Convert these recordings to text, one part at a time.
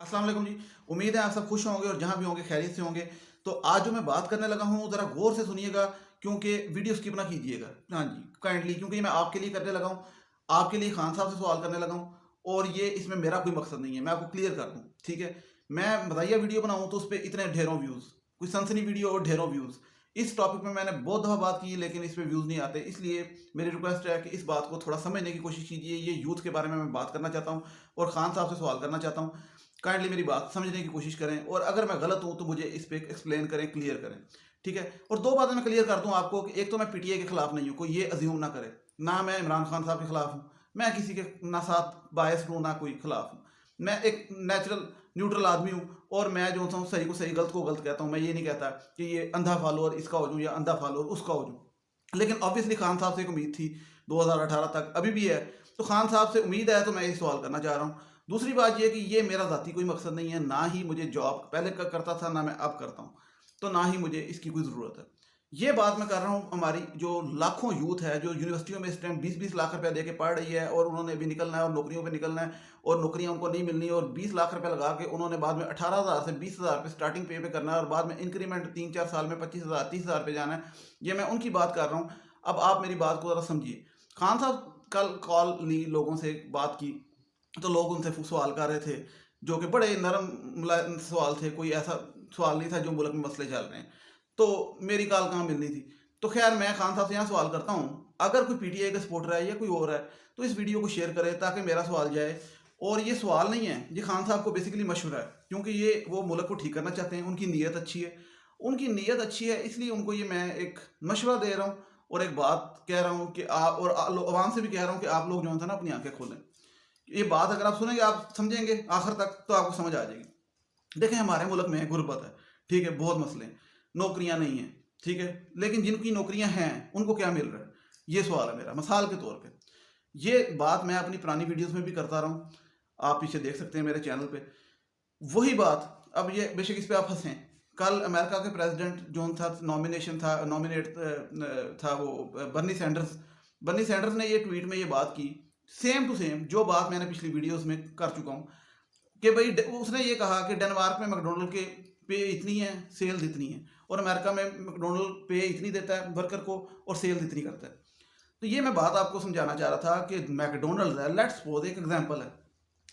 अस्सलाम वालेकुम जी। उम्मीद है आप सब खुश होंगे और जहाँ भी होंगे खैरियत से होंगे। तो आज जो मैं बात करने लगा हूँ ज़रा गौर से सुनिएगा, क्योंकि वीडियो स्किप ना कीजिएगा। हाँ जी, काइंडली, क्योंकि मैं आपके लिए करने लगा हूँ, आपके लिए खान साहब से सवाल करने लगा हूँ और ये इसमें मेरा कोई मकसद नहीं है। मैं आपको क्लियर कर दूँ, ठीक है। मैं बताइए वीडियो बनाऊँ तो उस पर इतने ढेरों व्यूज़, कोई सनसनी वीडियो और ढेरों व्यूज़। इस टॉपिक में मैंने बहुत दफ़ा बात की लेकिन इस पर व्यूज़ नहीं आते, इसलिए मेरी रिक्वेस्ट है कि इस बात को थोड़ा समझने की कोशिश कीजिए। ये यूथ के बारे में मैं बात करना चाहता हूँ और खान साहब से सवाल करना चाहता हूँ। काइंडली मेरी बात समझने की कोशिश करें और अगर मैं गलत हूं तो मुझे इस पे एक्सप्लेन करें, क्लियर करें, ठीक है। और दो बातें मैं क्लियर कर दूं आपको कि एक तो मैं पीटीआई के खिलाफ नहीं हूं, कोई ये अज्यूम ना करे, ना मैं इमरान खान साहब के खिलाफ हूं, मैं किसी के ना साथ बायस हूं ना कोई खिलाफ हूं। मैं एक नेचुरल न्यूट्रल आदमी हूं और मैं जो हूं सही को सही, गलत को गलत कहता हूं। मैं ये नहीं कहता कि ये अंधा फॉलोअर इसका हो जाऊं या अंधा फॉलोअर उसका हो जाऊं। लेकिन ऑब्वियसली खान साहब से एक उम्मीद थी 2018 तक, अभी भी है। तो खान साहब से उम्मीद है तो मैं ये सवाल करना चाह रहा हूँ। दूसरी बात यह कि ये मेरा ज़ाती कोई मकसद नहीं है, ना ही मुझे जॉब पहले करता था, ना मैं अब करता हूँ, तो ना ही मुझे इसकी कोई ज़रूरत है। ये बात मैं कर रहा हूँ हमारी जो लाखों यूथ है जो यूनिवर्सिटियों में इस टाइम 20-20 लाख रुपया दे के पढ़ रही है और उन्होंने भी निकलना है और नौकरियों पे निकलना है और नौकरियां उनको नहीं मिलनी, और 20 लाख रुपया लगा के उन्होंने बाद में 18,000 से 20,000 पे स्टार्टिंग पे करना है और बाद में इंक्रीमेंट 3-4 साल में 25,000 30,000 पे जाना है। ये मैं उनकी बात कर रहा हूँ। अब आप मेरी बात को ज़रा समझिए। खान साहब कल कॉल ली, लोगों से बात की, तो लोग उनसे सवाल कर रहे थे जो कि बड़े नरम सवाल थे, कोई ऐसा सवाल नहीं था जो मुल्क में मसले चल रहे हैं। तो मेरी कॉल कहाँ मिलनी थी। तो खैर मैं खान साहब से यहाँ सवाल करता हूँ, अगर कोई पीटीआई का सपोर्टर है या कोई और है तो इस वीडियो को शेयर करें ताकि मेरा सवाल जाए। और ये सवाल नहीं है, ये खान साहब को बेसिकली मशवरा है, क्योंकि ये वो मुल्क को ठीक करना चाहते हैं, उनकी नीयत अच्छी है, उनकी नीयत अच्छी है, इसलिए उनको ये मैं एक मशवरा दे रहा हूँ और एक बात कह रहा हूँ कि आप और आवाम से भी कह रहा हूँ कि आप लोग जो है ना अपनी आंखें खोलें। ये बात अगर आप सुनेंगे, आप समझेंगे आखिर तक, तो आपको समझ आ जाएगी। देखें, हमारे मुल्क में गुर्बत है, ठीक है, बहुत मसले हैं, नौकरियां नहीं हैं, ठीक है, लेकिन जिनकी नौकरियां हैं उनको क्या मिल रहा है, ये सवाल है मेरा। मिसाल के तौर पे ये बात मैं अपनी पुरानी वीडियोस में भी करता रहा हूँ, आप पीछे देख सकते हैं मेरे चैनल पे वही बात। अब ये बेशक इस पे आप हंसें, कल अमेरिका के प्रेसिडेंट जो था नॉमिनेट था वो बर्नी सैंडर्स ने ये ट्वीट में ये बात की, सेम टू सेम जो बात मैंने पिछली वीडियोस में कर चुका हूँ कि भाई उसने ये कहा कि डेनमार्क में मैकडोनल्ड के पे इतनी है, सेल्स इतनी है, और अमेरिका में मैकडोनल्ड पे इतनी देता है वर्कर को और सेल्स इतनी करता है। तो ये मैं बात आपको समझाना चाह रहा था कि मैकडोनल्ड है, लेट्स सपोज एक एग्जांपल है,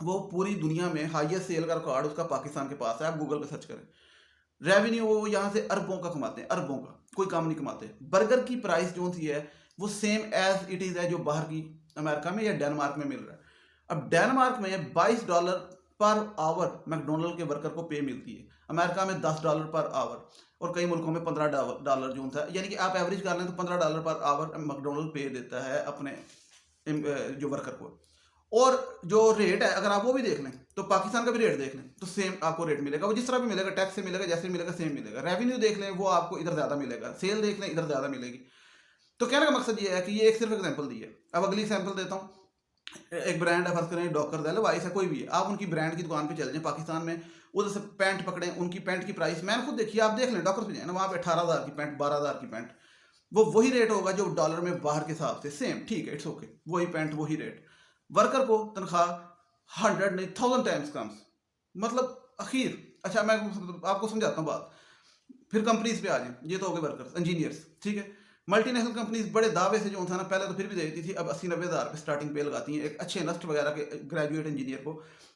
वो पूरी दुनिया में हाईएस्ट सेल का रिकॉर्ड उसका पाकिस्तान के पास है। आप गूगल पे सर्च करें, रेवेन्यू वो यहाँ से अरबों का कमाते हैं, अरबों का, कोई काम नहीं कमाते। बर्गर की प्राइस जो सी है वो सेम एज इट इज़ है जो बाहर की अमेरिका में या डेनमार्क में मिल रहा है। अब डेनमार्क में $22 पर आवर मैकडोनल्ड के वर्कर को पे मिलती है, अमेरिका में $10 पर आवर, और कई मुल्कों में $15 जो था, यानी कि आप एवरेज कर लें तो $15 पर आवर मैकडोनल्ड पे देता है अपने जो वर्कर को। और जो रेट है अगर आप वो भी देख लें तो पाकिस्तान का भी रेट देख लें तो सेम आपको रेट मिलेगा, वो जिस तरह भी मिलेगा, टैक्स से मिलेगा, जैसे मिलेगा सेम मिलेगा। रेवेन्यू देख लें वो आपको इधर ज़्यादा मिलेगा, सेल देख लें इधर ज़्यादा मिलेगी। तो कहने का मकसद ये है कि ये एक सिर्फ एग्जांपल दी है। अब अगली एग्जांपल देता हूँ। एक ब्रांड है, फर्ज करें डॉक्टर है, वाइस है, कोई भी है, आप उनकी ब्रांड की दुकान पे चले जाएं पाकिस्तान में, उधर से पैंट पकड़े, उनकी पैंट की प्राइस मैंने खुद देखी, आप देख लें, डॉक्टर पे जाए ना, वहाँ पे 18,000 की पैंट, 12,000 की पैंट, वो वही रेट होगा जो डॉलर में बाहर के हिसाब से, सेम, ठीक है, इट्स ओके, वही पैंट वही रेट। वर्कर को तनख्वाह 100 नहीं 1000 टाइम्स कम, मतलब आखिर। अच्छा मैं आपको समझाता हूँ बात, फिर कंपनीज पे आ जाए, ये तो हो गए वर्कर्स, इंजीनियर्स, ठीक है। मल्टीनेशनल कंपनीज बड़े दावे से जो था ना, पहले तो फिर भी देती थी, अब 80-90 हज़ार पे स्टार्टिंग पे लगाती हैं एक अच्छे नस्ट वगैरह के ग्रेजुएट इंजीनियर को,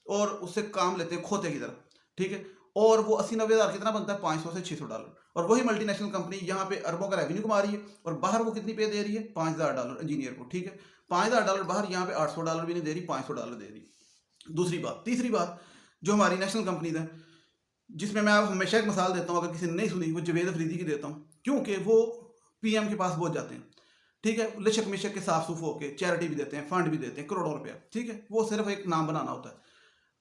और उससे काम लेते हैं खोते की तरह, ठीक है। और वो 80-90 हज़ार कितना बनता है, $500 से $600। और वही मल्टीनेशनल कंपनी यहाँ पे अरबों का रेवेन्यू कमा रही है, और बाहर वो कितनी पे दे रही है, $5,000 इंजीनियर को, ठीक है। $5,000 बाहर, यहाँ पे $800 भी नहीं दे रही, $500 दे रही। दूसरी बात, तीसरी बात, जो हमारी नेशनल कंपनीज हैं, जिसमें मैं आप हमेशा एक मिसाल देता हूँ, अगर किसी ने नहीं सुनी, वो जवेद अफरीदी की देता हूँ, क्योंकि वो पीएम के पास पहुंच जाते हैं, ठीक है, लिशक मिशक के साफ सूफ होके चैरिटी भी देते हैं, फंड भी देते हैं करोड़ों रुपया, ठीक है, वो सिर्फ एक नाम बनाना होता है।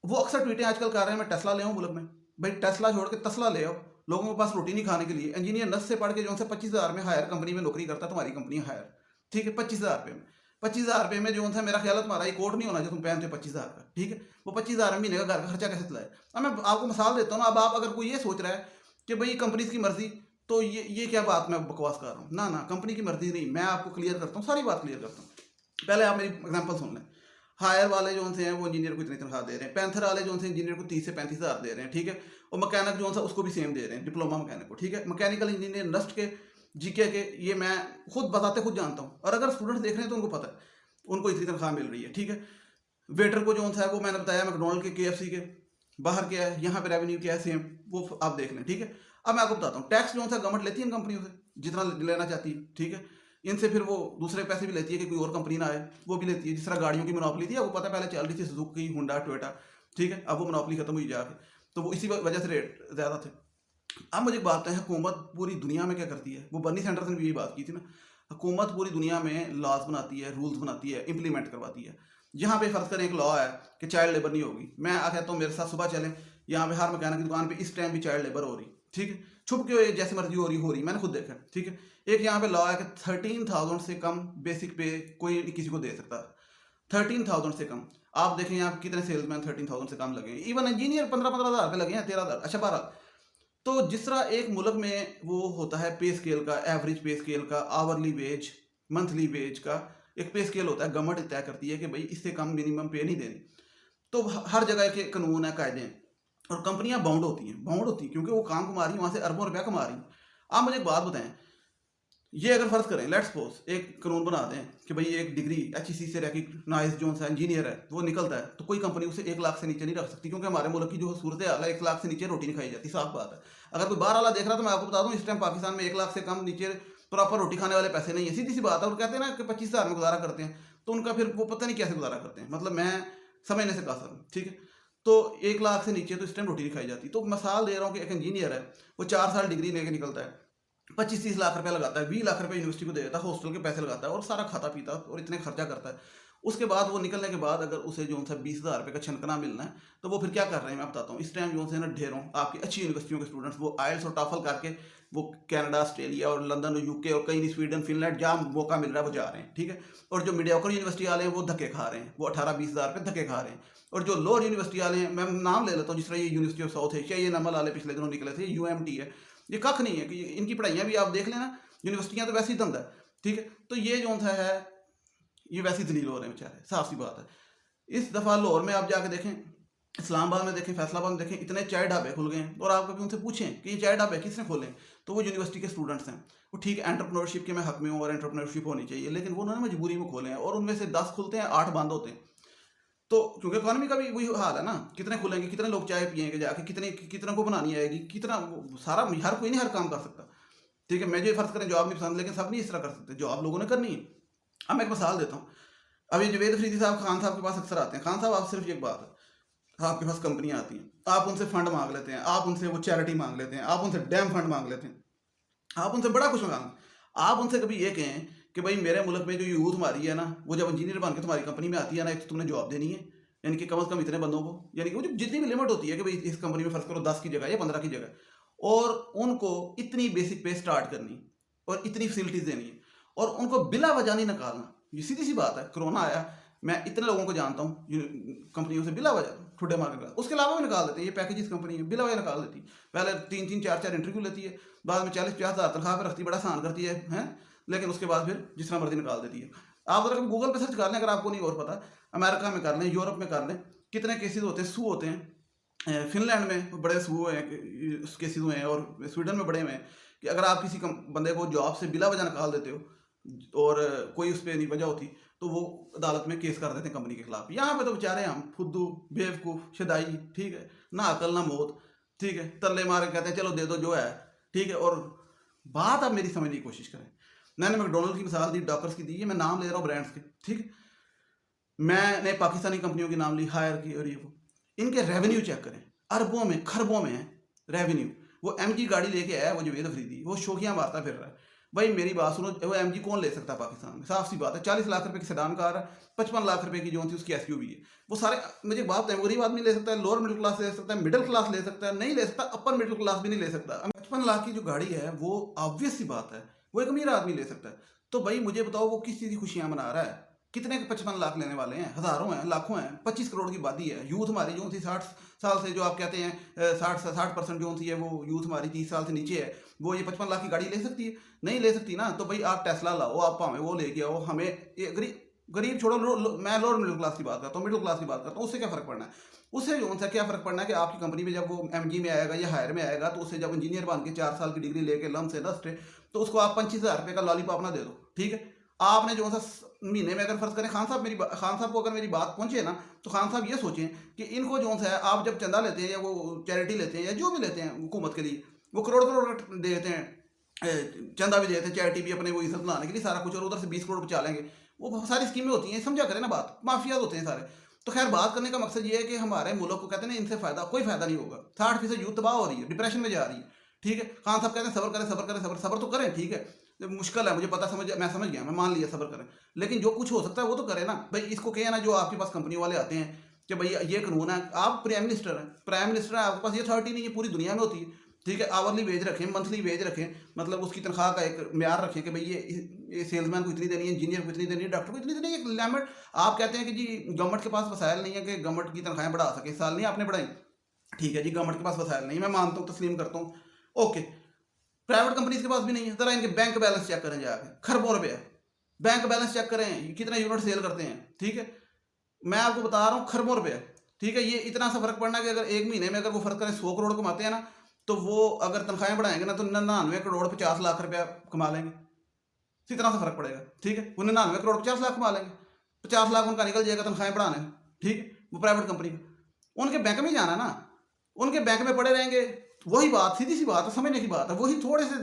वो अक्सर ट्वीटें आजकल कर रहे हैं, मैं टेस्ला ले आऊँ मुल्क में, भाई टेस्ला छोड़ के तस्ला ले आओ, लोगों के पास रोटी नहीं खाने के लिए। इंजीनियर 10 से पढ़ के जो है 25,000 में हायर कंपनी में नौकरी करता है, तुम्हारी कंपनी हायर, ठीक है, 25,000 में, 25,000 में जो है मेरा ख्याल है तुम्हारा ये कोट नहीं होना जो तुम पहनते हो 25,000 का, ठीक है। वो 25,000 महीने का घर का खर्चा कैसे चलाए। अब मैं आपको मिसाल देता हूँ ना, अब आप अगर कोई ये सोच रहा है कि भाई कंपनीज की मर्जी, तो ये क्या बात मैं बकवास कर रहा हूँ, ना कंपनी की मर्जी नहीं, मैं आपको क्लियर करता हूँ, सारी बात क्लियर करता हूँ। पहले आप मेरी एग्जांपल सुन लें। हायर वाले जो से हैं वो इंजीनियर को इतनी तनख्वाह दे रहे हैं, पैंथर वाले जो से इंजीनियर को 30 से 35 हज़ार दे रहे हैं, ठीक है। और मैकेनिक जो सा उसको भी सेम दे रहे हैं, डिप्लोमा मैकेनिक को, ठीक है। मैकेनिकल इंजीनियर नस्ट के, जीके के, ये मैं खुद बताते खुद जानता हूँ। और अगर स्टूडेंट्स देख रहे हैं तो उनको पता है उनको इतनी तनख्वाह मिल रही है, ठीक है। वेटर को जो सा है वो मैंने बताया मैकडोनल्ड के, KFC के, बाहर क्या है, यहाँ पे रेवेन्यू क्या है, सेम वो आप देख लें, ठीक है। अब मैं आपको बताता हूँ, टैक्स जो सा गवर्नमेंट लेती है इन कंपनियों से जितना लेना चाहती है, ठीक है। इनसे फिर वो दूसरे पैसे भी लेती है कि कोई और कंपनी ना आए, वो भी लेती है। जिस तरह गाड़ियों की मोनोपोली थी, आपको पता है पहले चल रही थी सुजुकी, हुंडा, टोयोटा, ठीक है। अब वो मोनोपोली खत्म हुई जाके, तो वो इसी वजह से रेट ज़्यादा थे। अब मुझे बात है, हुकूमत पूरी दुनिया में क्या करती है, वो बर्नी सैंडर्स ने भी यही बात की थी ना, हुकूमत पूरी दुनिया में लॉज बनाती है, रूल्स बनाती है, इंप्लीमेंट करवाती है। यहाँ पे फर्ज करें एक लॉ है कि चाइल्ड लेबर नहीं होगी, मैं कहता हूँ मेरे साथ सुबह चलें, यहाँ पे हर मैकेनिक की दुकान पे इस टाइम भी चाइल्ड लेबर हो रही, ठीक है। छुप के जैसे मर्जी हो रही, मैंने खुद देखा, ठीक है। एक यहाँ पे लॉ है कि 13,000 से कम बेसिक पे कोई किसी को दे सकता, 13,000 से कम। आप देखें यहाँ कितने सेल्समैन 13,000 से कम लगे, इवन इंजीनियर 15-15 हज़ार पे लगे हैं, 13,000, अच्छा 12। तो जिस तरह एक मुल्क में वो होता है पे स्केल का, एवरेज पे स्केल का, आवरली वेज, मंथली वेज का एक पे स्केल होता है, गवर्नमेंट तय करती है कि भाई इससे कम मिनिमम पे नहीं देनी। तो हर जगह के कानून है, कायदे हैं, और कंपनियां बाउंड होती हैं क्योंकि वो काम कमा रही हैं, वहाँ से अरबों रुपया कमा रही हैं। आप मुझे एक बात बताएं, ये अगर फर्ज करें, लेट्स सपोज एक कानून बना दें कि भाई एक डिग्री HEC से रिकग्नाइज जो सा इंजीनियर है वो निकलता है, तो कोई कंपनी उसे 1 लाख से नीचे नहीं रख सकती, क्योंकि हमारे मुल्क की जो सूरत हाल है, 1 लाख से नीचे रोटी नहीं खाई जाती, साफ बात है। अगर कोई बाहर वाला देख रहा है तो मैं आपको बता दूं, इस टाइम पाकिस्तान में 1 लाख से कम नीचे प्रॉपर रोटी खाने वाले पैसे नहीं है, सीधी सी बात है। और कहते हैं ना कि 25 हज़ार में गुजारा करते हैं, तो उनका फिर वो पता नहीं कैसे गुजारा करते हैं, मतलब मैं समझने से कासर हूँ, ठीक है। तो 1 लाख से नीचे तो इस टाइम रोटी नहीं खाई जाती। तो मिसाल दे रहा हूँ कि एक इंजीनियर है, वो 4 साल डिग्री लेके निकलता है, 25-30 लाख रुपया लगाता है, 20 लाख रुपये यूनिवर्सिटी को दे देता है, हॉस्टल के पैसे लगाता है और सारा खाता पीता और इतने खर्चा करता है। उसके बाद वो निकलने के बाद अगर उसे जो सा 20,000 रुपये का छनकना मिलना है, तो वो फिर क्या कर रहे हैं मैं बताता हूँ। इस टाइम जो है ना, ढेरों आपकी अच्छी यूनिवर्सिटियों के स्टूडेंट्स वो आइल्स और टॉफल करके वो कनाडा, ऑस्ट्रेलिया और लंदन और UK और कहीं स्वीडन, फिनलैंड, जहाँ मौका मिल रहा है वो जा रहे हैं, ठीक है। और जो मीडियोकर यूनिवर्सिटी वाले हैं वो धक्के खा रहे हैं, वो 18-20 हज़ार रुपये धक्के खा रहे हैं। और जो लोअर यूनिवर्सिटी वाले हैं, मैं नाम ले लेता हूँ, जिस तरह ये यूनिवर्सिटी ऑफ साउथ एशिया, ये नमल वाले पिछले दिनों निकले थे, UMT है, ये कख नहीं है कि इनकी पढ़ाइयाँ भी आप देख लेना, यूनिवर्सिटियाँ तो वैसे ही धंधा है, ठीक है। तो ये जो है ये वैसे ही दलील हो रहे हैं बेचारे, साफ सी बात है। इस दफ़ा लाहौर में आप जाके देखें, इस्लामाबाद में देखें, फैसलाबाद में देखें, इतने चाय ढाबे खुल गए हैं। और आप कभी उनसे पूछें कि ये चाय ढाबे किसने खोले, तो वो यूनिवर्सिटी के स्टूडेंट्स हैं। वो ठीक है, एंटरप्रेन्योरशिप के मैं हक में हूँ और एंटरप्रेन्योरशिप होनी चाहिए, लेकिन वो उन्होंने मजबूरी में खोले हैं, और उनमें से 10 खुलते हैं, 8 बंद होते हैं। तो क्योंकि इकॉनमी का भी वही हाल है ना, कितने खुलेंगे, कितने लोग चाय पियेंगे जाके, कितने को बनानी आएगी, कितना सारा, हर कोई नहीं हर काम कर सकता, ठीक है। मुझे फर्ज करें जॉब नहीं पसंद, लेकिन सब नहीं इस तरह कर सकते, जॉब लोगों ने करनी है। अब मैं एक मिसाल देता हूँ, अभी जवेद अफरीदी साहब खान साहब के पास अक्सर आते हैं। खान साहब, आप सिर्फ एक बात है, आपके पास कंपनियां आती हैं, आप उनसे फंड मांग लेते हैं, आप उनसे वो चैरिटी मांग लेते हैं, आप उनसे डैम फंड मांग लेते हैं, आप उनसे बड़ा कुछ मांग, आप उनसे कभी ये कहें कि भाई मेरे मुल्क में जो यूथ हमारी है ना, वो जब इंजीनियर बन के तुम्हारी कंपनी में आती है ना, एक तो तुमने जॉब देनी है, यानी कि कम से कम इतने बंदों को, यानी कि वो जितनी भी लिमिट होती है कि भाई इस कंपनी में फर्ज करो 10 की जगह या 15 की जगह, और उनको इतनी बेसिक पे स्टार्ट करनी और इतनी फैसिलिटीज देनी है, और उनको बिला वजह नहीं निकालना। ये सीधी सी बात है। कोरोना आया, मैं इतने लोगों को जानता हूँ कंपनियों से बिला वजह ठुड्डे मार के, उसके अलावा भी निकाल देते हैं। ये पैकेजेस कंपनी है, बिला वजह निकाल देती है, पहले 3-3, 4-4 इंटरव्यू लेती है, बाद में 40-50 हज़ार तनख्वाह पर रखती है, बड़ा आसान करती है, लेकिन उसके बाद फिर जिस तरह मर्जी निकाल देती है। आप अगर गूगल पे सर्च कर लें, अगर आपको नहीं और पता, अमेरिका में कर लें, यूरोप में कर लें, कितने केसेस होते हैं, सू होते हैं। फिनलैंड में बड़े सू हैं, केसेस हुए हैं, और स्वीडन में बड़े हुए हैं कि अगर आप किसी बंदे को जॉब से बिला वजह निकाल देते हो और कोई उस पर नहीं वजह होती, तो वो अदालत में केस कर देते हैं कंपनी के खिलाफ। यहाँ पे तो बेचारे हम फुद्दू, बेवकूफ़, शदाई, ठीक है, ना अकल ना मौत, ठीक है, तरले मारे कहते हैं चलो दे दो जो है, ठीक है। और बात आप मेरी समझने की कोशिश करें, मैंने मैकडोनल्ड की मिसाल दी, डॉकर्स की दी है, मैं नाम ले रहा हूँ ब्रांड्स के, ठीक है। मैंने पाकिस्तानी कंपनियों की नाम ली, हायर की, और ये वो, इनके रेवेन्यू चेक करें, अरबों में खरबों में है रेवेन्यू। वो MG गाड़ी लेके आया, वो जवेद अफरीदी, वो शोखियाँ मारता फिर रहा है। भाई मेरी बात सुनो, वो MG कौन ले सकता है पाकिस्तान में, साफ सी बात है। 40 लाख रुपए की सेडान कार है, 55 लाख रुपए की जो थी उसकी SUV है, वो सारे, मुझे बात है, गरीब आदमी ले सकता है, लोअर मिडिल क्लास ले सकता है, मिडिल क्लास ले सकता है, नहीं ले सकता, अपर मिडिल क्लास भी नहीं ले सकता। 55 लाख की जो गाड़ी है वो ऑब्वियस सी बात है वो एक अमीर आदमी ले सकता है। तो भाई मुझे बताओ वो किस चीज़ की खुशियाँ मना रहा है, कितने के 55 लाख लेने वाले हैं, हज़ारों हैं, लाखों हैं, 25 करोड़ की आबादी है। यूथ हमारी जो थी 60 साल से, जो आप कहते हैं 60% जो थी है, वो यूथ हमारी 30 साल से नीचे है, वो ये 55 लाख की गाड़ी ले सकती है? नहीं ले सकती ना। तो भाई आप टेस्ला लाओ, आप भावें वो लेके आओ, हमें अगर गरीब छोड़ो, मैं लोअर मिडिल क्लास की बात करता हूँ, मिडिल क्लास की बात करता हूँ, उससे क्या फ़र्क पड़ना है? उससे जो सा क्या फ़र्क पड़ना है कि आपकी कंपनी में जब वो एमजी में आएगा या हायर में आएगा, तो उससे जब इंजीनियर बन के 4 साल की डिग्री लेके लम से दस्ट, तो उसको आप 25,000 रुपये का लॉलीपॉप ना दे दो, ठीक है? आपने जो सा महीने में अगर फ़र्ज़ करें, खान साहब को अगर मेरी बात पहुँचे ना, तो खान साहब ये सोचें कि इनको जो सा है, आप जब चंदा लेते हैं या वो चैरिटी लेते हैं या जो भी लेते हैं हुकूमत के लिए, वो करोड़ करोड़ देते हैं, चंदा भी देते हैं, चैरिटी भी अपने वो इज्जत बनाने के लिए सारा कुछ, और उधर से 20 करोड़ बचा लेंगे। वो बहुत सारी स्कीमें होती हैं, समझा करें ना बात, माफियाज होते हैं सारे। तो खैर, बात करने का मकसद ये है कि हमारे मुल्क को कहते हैं ना, इनसे फायदा कोई फायदा नहीं होगा। 60% यूथ तबाह हो रही है, डिप्रेशन में जा रही है, ठीक है? खान साहब कहते हैं सब्र करें, सब्र करें, सब्र सब्र तो करें, ठीक है? जब मुश्किल है, मुझे पता, मैं समझ गया, मैं मान लिया सब्र करें, लेकिन जो कुछ हो सकता है वो तो करें ना भाई। इसको कहे ना, जो आपके पास कंपनी वाले आते हैं कि भाई ये कानून है, आप प्राइम मिनिस्टर हैं, प्राइम मिनिस्टर है, आपके पास ये अथॉरिटी नहीं है, पूरी दुनिया में होती है, ठीक है? आवरली वेज रखें, मंथली वेज रखें, मतलब उसकी तनख्वाह का एक म्यार रखें कि भाई ये सेल्समैन को इतनी देनी है, इंजीनियर को इतनी देनी है, डॉक्टर को इतनी देनी है, एक लिमिट। आप कहते हैं कि जी गवर्नमेंट के पास वसाइल नहीं है कि गवर्नमेंट की तनख्वाहें बढ़ा सके, इस साल नहीं आपने बढ़ाई, ठीक है जी, गवर्नमेंट के पास वसाइल नहीं, मैं मानता हूँ, तस्लीम करता हूँ, ओके। प्राइवेट कंपनीज के पास भी नहीं है, जरा इनके बैंक बैलेंस चेक करें जाके, खरबों रुपये बैंक बैलेंस चेक करें, कितना यूनिट सेल करते हैं, ठीक है? मैं आपको बता रहा हूँ, खरबों रुपये, ठीक है? ये इतना सा फर्क पड़ना कि अगर एक महीने में अगर वो फर्क करें 100 करोड़ कमाते हैं ना, तो वो अगर तनख्वाहें बढ़ाएंगे ना, तो 99 करोड़ 50 लाख रुपया कमा लेंगे, इतना सा फर्क पड़ेगा, ठीक है? वो 99 करोड़ 50 लाख कमा लेंगे, 50 लाख उनका निकल जाएगा तनख्वाहें बढ़ाने, ठीक है? वो प्राइवेट कंपनी का, उनके बैंक में जाना ना, उनके बैंक में पड़े रहेंगे। वही बात, सीधी सी बात है, समझने की बात है, वही थोड़े से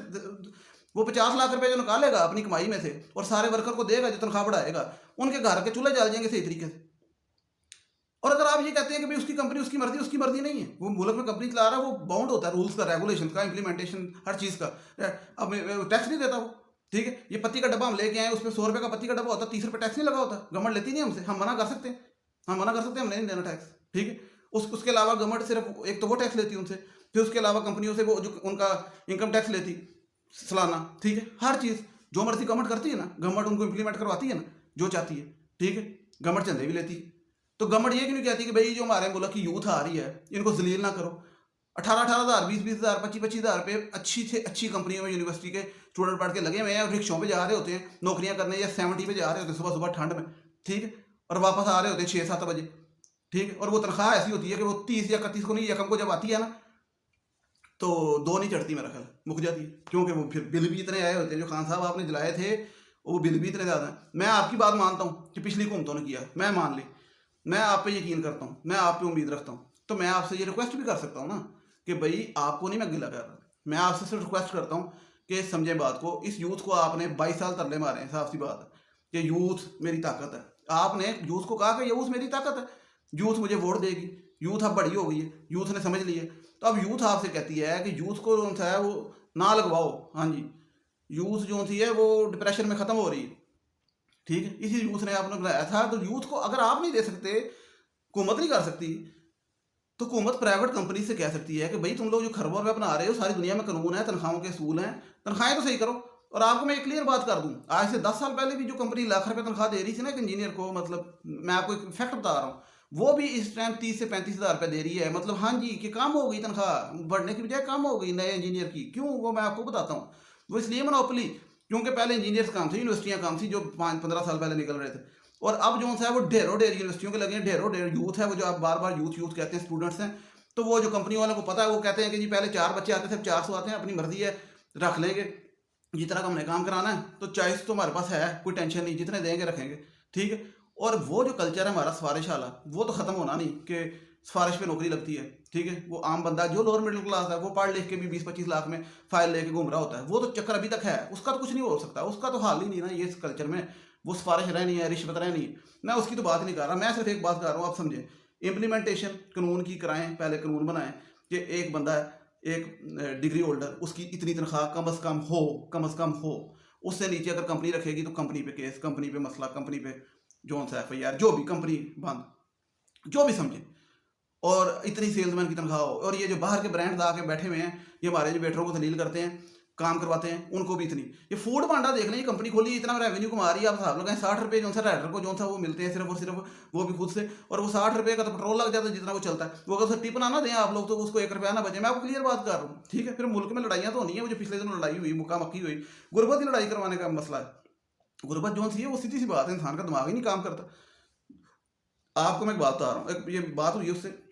वो 50 लाख रुपए जो निकालेगा अपनी कमाई में से और सारे वर्कर को देगा जो तनख्वाह बढ़ाएगा, उनके घर के चूल्हे जल जाएंगे सही तरीके से। और अगर आप ये कहते हैं कि भाई उसकी कंपनी उसकी मर्जी नहीं है, वो मुल्क में कंपनी चला रहा है, वो बाउंड होता है रूल्स का, रेगुलेशन का, इंप्लीमेंटेशन हर चीज़ का। अब टैक्स नहीं देता वो, ठीक है? ये पत्ती का डब्बा हम लेके आए, उसमें 100 रुपये का पत्ती का डब्बा होता है, 30 रुपये टैक्स नहीं लगा होता, गवर्नमेंट लेती नहीं हमसे, हम मना कर सकते हैं, हम मना कर सकते हैं, हमने नहीं देना टैक्स, ठीक है? उसके अलावा गवर्नमेंट सिर्फ एक तो वो टैक्स लेती है उनसे, फिर उसके अलावा कंपनियों से वो जो उनका इनकम टैक्स लेती सालाना, ठीक है? हर चीज़ जो मर्जी गवर्नमेंट करती है ना, गवर्नमेंट उनको इंप्लीमेंट करवाती है ना जो चाहती है, ठीक है? गवर्नमेंट चंदे भी लेती है। तो गवर्नमेंट ये क्यों नहीं कहती कि भाई जो हमारे मुल्क की यूथ आ रही है इनको जलील ना करो? 18,000 20,000 25,000 रुपये अच्छी से अच्छी कंपनियों में यूनिवर्सिटी के स्टूडेंट पढ़ के लगे हुए हैं, रिक्शों पे जा रहे होते हैं नौकरियां करने, या 70 पे जा रहे होते हैं सुबह सुबह ठंड में, ठीक है? और वापस आ रहे होते हैं 6-7 बजे, ठीक है? और वो तनख्वाह ऐसी होती है कि वो 30 या 31 को नहीं, यकम को जब आती है ना, तो दो नहीं चढ़ती, मेरा ख्याल मुक जाती है, क्योंकि वो फिर बिल भी इतने आए होते हैं जो खान साहब आपने दिलाए थे, वो बिल भी इतने ज़्यादा हैं। मैं आपकी बात मानता हूँ कि पिछली हुकूमतों ने किया, मैं मान ली, मैं आप पे यकीन करता हूँ, मैं आप पे उम्मीद रखता हूँ, तो मैं आपसे ये रिक्वेस्ट भी कर सकता हूँ ना कि भाई आपको नहीं मैं गिला कर रहा, मैं आपसे सिर्फ रिक्वेस्ट करता हूँ कि समझें बात को। इस यूथ को आपने 22 साल तरले मारे हैं, साफ सी बात है कि यूथ मेरी ताकत है। आपने यूथ को कहा कि यूथ मेरी ताकत है, यूथ मुझे वोट देगी, यूथ अब बड़ी हो गई है, यूथ ने समझ ली है। तो अब यूथ आपसे कहती है कि यूथ को जो है वो ना लगवाओ, हाँ जी, यूथ जो थी है वो डिप्रेशन में ख़त्म हो रही है, ठीक है? इसी यूथ ने आपने बनाया था। तो यूथ को अगर आप नहीं दे सकते, हुकूमत नहीं कर सकती, तो हुकूमत प्राइवेट कंपनी से कह सकती है कि भाई तुम लोग जो खरबों रुपये बना रहे हो, सारी दुनिया में कानून है, तनख्वाहों के असूल हैं, तनख्वाहें तो सही करो। और आपको मैं एक क्लियर बात कर दूं, आज से 10 साल पहले भी जो कंपनी लाख रुपये तनख्वाह दे रही थी ना एक इंजीनियर को, मतलब मैं आपको एक फैक्ट बता रहा हूँ, वो भी इस टाइम 30 से 35 हज़ार रुपये दे रही है। मतलब हाँ जी, कि कम हो गई तनख्वाह, बढ़ने की बजाय कम हो गई नए इंजीनियर की। क्यों? वो मैं आपको बताता हूँ। वो इसलिए मोनोपोली, क्योंकि पहले इंजीनियर्स काम थी, यूनिवर्सिटियाँ काम थी जो 5-15 साल पहले निकल रहे थे, और अब जो है वो ढेरों ढेर यूनिवर्सिटियों के लगे हैं, ढेरों ढेर यूथ है, वो जो आप बार बार यूथ यूथ कहते हैं, स्टूडेंट्स हैं। तो वो जो कंपनी वालों को पता है, वो कहते हैं कि जी पहले 4 बच्चे आते थे, अब 400 आते हैं, अपनी मर्जी है, रख लेंगे, जितना का हमने काम कराना है, तो चॉइस तो हमारे पास है, कोई टेंशन नहीं, जितने देंगे रखेंगे, ठीक है? और वो जो कल्चर है हमारा सिफारिश वाला, वो तो ख़त्म होना नहीं कि सिफारिश पे नौकरी लगती है, ठीक है? वो आम बंदा जो लोअर मिडिल क्लास है, वो पढ़ लिख के भी 20-25 लाख में फाइल लेके घूम रहा होता है, वो तो चक्कर अभी तक है, उसका तो कुछ नहीं हो सकता, उसका तो हाल ही नहीं ना ये इस कल्चर में। वो सिफारिश रहनी है, रिश्वत रहनी है, मैं उसकी तो बात नहीं कर रहा, मैं सिर्फ एक बात कर रहा हूँ, आप समझें। इम्प्लीमेंटेशन कानून की कराएं, पहले कानून बनाएं कि एक बंदा है, एक डिग्री होल्डर, उसकी इतनी तनख्वाह कम अज़ कम हो, कम अज़ कम हो। उससे नीचे अगर कंपनी रखेगी तो कंपनी पे केस, कंपनी पे मसला, कंपनी पे जो सा FIR, जो भी, कंपनी बंद, जो भी समझे। और इतनी सेल्समैन की तनख्वाह हो। और ये जो बाहर के ब्रांड्स आके बैठे हुए हैं, ये हमारे जो वेटरों को दलील करते हैं, काम करवाते हैं, उनको भी इतनी। ये फूड पांडा देख लें, ये कंपनी खोली, इतना रेवेन्यू कमा रही है, आप हिसाब लगाएं, 60 रुपये जो सा राइडर को जो सा वो मिलते हैं सिर्फ और सिर्फ, वो भी खुद से। और वो 60 रुपये का तो पेट्रोल लग जाता है जितना वो चलता है। वो अगर टिप ना दें आप लोग, तो उसको 1 रुपया ना बचे। मैं आपको क्लियर बात कर रहा हूँ, ठीक है? फिर मुल्क में लड़ाइयाँ तो होनी है, वो जो पिछले दिनों लड़ाई हुई, मुक्का मक्की हुई, गुरबत की लड़ाई करवाने का मसला है, गुर्बत जो सी है वो सीधी सी बात है, इंसान का दिमाग ही नहीं काम करता। आपको मैं एक बात बता रहा हूँ, एक ये बात हुई उससे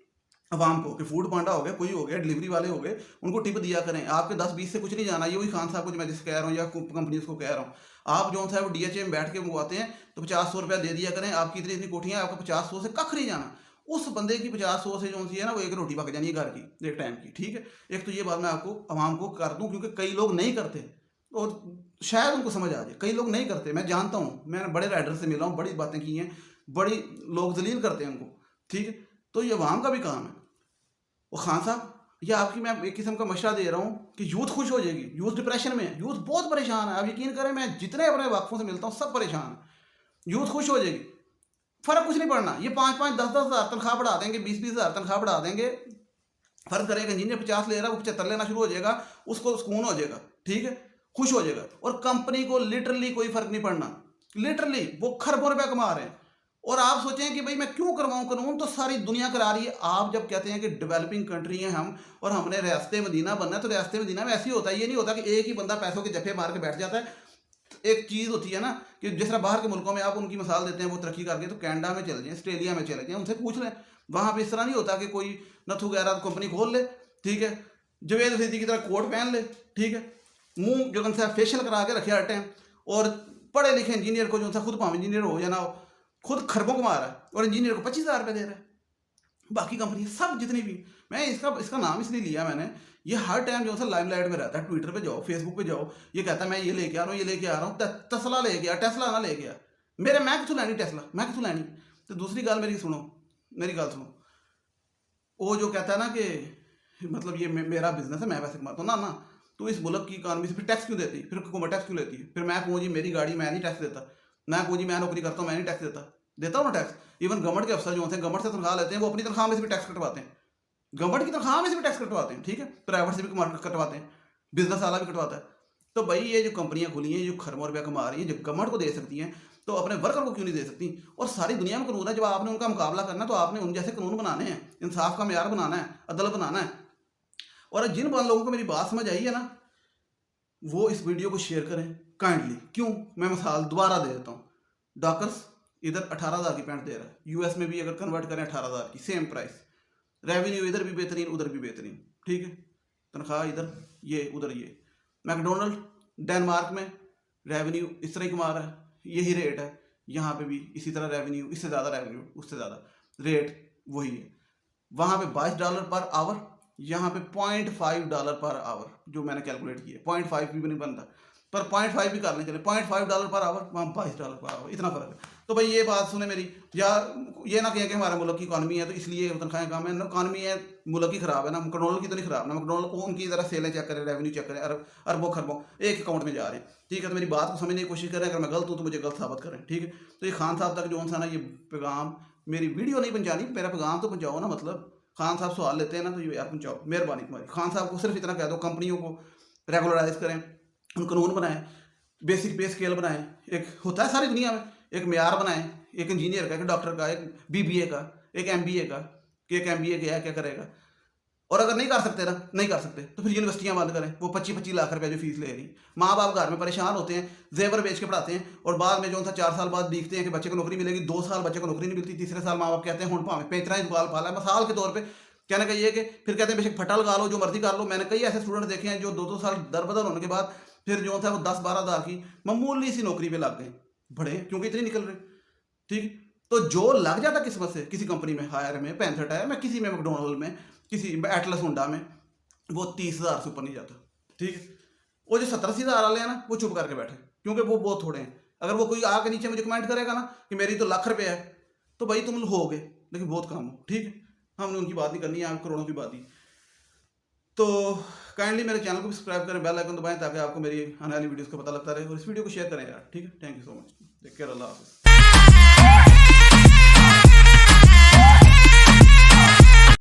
अवाम को कि फूड पांडा हो गया, कोई हो गया, डिलीवरी वाले हो गए, उनको टिप दिया करें। आपके 10-20 से कुछ नहीं जाना। ये वही खान साहब को जो मैं जिससे कह रहा हूँ या कंपनीज को कह रहा हूँ, आप जो है वो DHA में बैठ के मंगवाते हैं तो 50-100 रुपया दे दिया करें। आपकी इतनी इतनी कोठियाँ, आपका 50-100 से कख नहीं जाना। उस बंदे की 50-100 से जो सी है ना, वो एक रोटी पक जानी है घर की एक टाइम की, ठीक है। एक तो ये बात मैं आपको अवाम को कर दूँ, क्योंकि कई लोग नहीं करते और शायद उनको समझ आ जाए। कई लोग नहीं करते, मैं जानता हूँ, मैंने बड़े राइडर से मिला हूँ, बड़ी बातें की हैं, बड़ी लोग जलील करते हैं उनको, ठीक है। तो ये अवाम का भी काम है। वो खान साहब, ये आपकी मैं एक किस्म का मशवरा दे रहा हूँ कि यूथ खुश हो जाएगी। यूथ डिप्रेशन में है, यूथ बहुत परेशान है। आप यकीन करें, मैं जितने अपने वाकफों से मिलता हूँ सब परेशान है। यूथ खुश हो जाएगी, फर्क कुछ नहीं पड़ना। ये 5-5, 10-10 हज़ार तनख्वाह बढ़ा देंगे, 20-20 हज़ार तनख्वाह बढ़ा देंगे, फर्क करेगा। इंजीनियर 50 ले रहा है, वो 75 लेना शुरू हो जाएगा, उसको सुकून हो जाएगा, ठीक है, खुश हो जाएगा। और कंपनी को लिटरली कोई फर्क नहीं पड़ना, लिटरली वो खरबों रुपया कमा रहे हैं। और आप सोचें कि भाई मैं क्यों करवाऊं कानून, तो सारी दुनिया करा रही है। आप जब कहते हैं कि डेवलपिंग कंट्री हैं हम और हमने रियासत मदीना बनना है, तो रियासत मदीना में ऐसे ही होता है। ये नहीं होता कि एक ही बंदा पैसों के जफे मार के बैठ जाता है। एक चीज़ होती है ना कि जिस तरह बाहर के मुल्कों में आप उनकी मिसाल देते हैं, वो तरक्की करके, तो कनाडा में चले जाएं, ऑस्ट्रेलिया में चले जाएं, उनसे पूछ लें। वहाँ पे इस तरह नहीं होता कि कोई नथु वगैरह कंपनी खोल ले, ठीक है, जवेद अफरीदी की तरह कोट पहन ले, ठीक है, मुंह जो उनसे फेशियल करा के रखे हर टाइम, और पढ़े लिखे इंजीनियर को जो उनसे खुद भाव इंजीनियर हो या ना हो, खुद खरबों कमा रहा है और इंजीनियर को 25,000 रुपये दे रहा है। बाकी कंपनी सब जितनी भी, मैं इसका नाम इसलिए लिया मैंने, ये हर टाइम जो है लाइमलाइट में रहता है। ट्विटर पे जाओ, फेसबुक पे जाओ, ये कहता है मैं ये लेके आ रहा हूँ, ये लेके आ रहा हूँ, टेस्ला ले गया, टेस्ला ना ले गया। मैं कितों लैनी टेस्ला, मैं कितों लैनी। तो दूसरी गल मेरी सुनो, मेरी गल सुनो, वो जो कहता है ना कि मतलब ये मेरा बिजनेस है, मैं पैसे कमाता हूँ, ना ना, तो इस मुल्क की इकानमी से फिर टैक्स क्यों देती, फिर हुकूमत टैक्स क्यों लेती है? फिर मैं कहूँ जी मेरी गाड़ी, मैं नहीं टैक्स देता, मैं कहूँ जी मैं नौकरी करता हूँ, मैं नहीं टैक्स देता हूँ ना टैक्स। इवन गवर्नमेंट के अफसर जो होते हैं, गवर्नमेंट से तनख्वाह लेते हैं, वो अपनी तनख्वाह में से भी टैक्स कटवाते हैं, गवर्नमेंट की तनख्वाह में से भी टैक्स कटवाते हैं, ठीक है, प्राइवेट से भी कटवाते हैं, बिजनेस वाला भी कटवाता है। तो भाई ये जो कंपनियां खुली हैं, जो खरबों रुपया कमा रही हैं, जो गवर्नमेंट को दे सकती हैं, तो अपने वर्कर को क्यों नहीं दे सकती? और सारी दुनिया में कानून है, जब आपने उनका मुकाबला करना तो आपने उन जैसे कानून बनाने हैं, इंसाफ का मेयार बनाना है, अदल बनाना है। और जिन लोगों को मेरी बात समझ आई है ना, वो इस वीडियो को शेयर करें काइंडली। क्यों, मैं मिसाल दोबारा दे देता हूँ। डॉकर्स इधर 18,000 की पैंट दे रहा है, यूएस में भी अगर कन्वर्ट करें 18,000 की, सेम प्राइस, रेवेन्यू इधर भी बेहतरीन उधर भी बेहतरीन, ठीक है, तनख्वाह इधर ये उधर ये। मैकडोनल्ड डेनमार्क में रेवेन्यू इस तरह ही कमा रहा है, यही रेट है, यहाँ पे भी इसी तरह रेवेन्यू, इससे ज़्यादा रेवेन्यू, उससे ज़्यादा, रेट वही है। वहाँ पे $22 पर आवर, यहाँ पे $0.5 पर आवर, जो मैंने कैलकुलेट किया, 0.5 भी नहीं बनता, पर 0.5 भी कर लें चले, $0.5 पर आवर, वहाँ $22 पर आवर, इतना फ़र्क है। तो भाई ये बात सुने मेरी, या ये ना कहें कि हमारे मुल्क की इकानमी है तो इसलिए तनख्वाहें कम है। इकानमी है, मुल्क की ख़राब है ना, मैकडोनल्ड की तो नहीं ख़राब ना। मैकडोनल्ड को उनकी ज़रा सेलें चेक करें, रेवेन्यू चेक करें, अरबों खरबों एक अकाउंट में जा रहे हैं, ठीक है। तो मेरी बात को समझने की कोशिश करें, अगर मैं गलत हूँ तो मुझे गलत साबित करें, ठीक है। तो ये खान साहब तक जो सा ना ये पैगाम, मेरी वीडियो नहीं पहुँचानी, मेरा पैगाम तो पहुँचाओ ना। मतलब खान साहब सवाल लेते हैं ना, तो ये यार पहुँचाओ, मेहरबानी तुम्हारी। खान साहब को सिर्फ इतना कह दो, कंपनियों को रेगुलराइज करें, उन कानून बनाएं, बेसिक पे स्केल बनाएं, एक होता है सारी दुनिया में, एक मेयार बनाएं, एक इंजीनियर का, एक डॉक्टर का, एक BBA का, एक MBA का, कि एक MBA गया क्या करेगा। और अगर नहीं कर सकते ना, नहीं कर सकते, तो फिर यूनिवर्सिटियां बंद करें। वो 25-25 लाख रुपए जो फीस ले रही, माँ बाप घर में परेशान होते हैं, जेवर बेच के पढ़ाते हैं, और बाद में जो था 4 साल बाद देखते हैं कि बच्चे को नौकरी मिलेगी, 2 साल बच्चे को नौकरी नहीं मिलती, तीसरे साल माँ बाप कहते हैं हूँ भावें पेंचरा ही दुकान पाला है। मिसाल के तौर पर कहने का ये कि फिर कहते हैं बेशक फटा लगा लो, जो मर्जी कर लो। मैंने कई ऐसे स्टूडेंट देखे हैं जो 2-2 साल दरबदर होने के बाद फिर जो था वो 10-12 हज़ार की मामूली सी नौकरी पे लग गए, बड़े, क्योंकि इतने निकल रहे, ठीक। तो जो लग जाता किस्मत से किसी कंपनी में, हायर में, पैंथर टायर में, किसी में, मैकडोनल्ड में, किसी एटलस होंडा में, वो 30,000 से ऊपर नहीं जाता, ठीक है। वो जो 70-80 हज़ार वाले हैं ना, वो चुप करके बैठे, क्योंकि वो बहुत थोड़े हैं। अगर वो कोई आके नीचे मुझे कमेंट करेगा ना कि मेरी तो लाख रुपये है, तो भाई तुम होगे, लेकिन बहुत कम हो, ठीक है। हमने उनकी बात नहीं करनी है, आप करोड़ों की बात ही। तो काइंडली मेरे चैनल को भी सब्सक्राइब करें, बेल आइकन दबाएं, ताकि आपको मेरी आने वाली वीडियोस का पता लगता रहे। और इस वीडियो को शेयर करें यार, ठीक है। Thank you so much, take care, अल्लाह हाफिज़।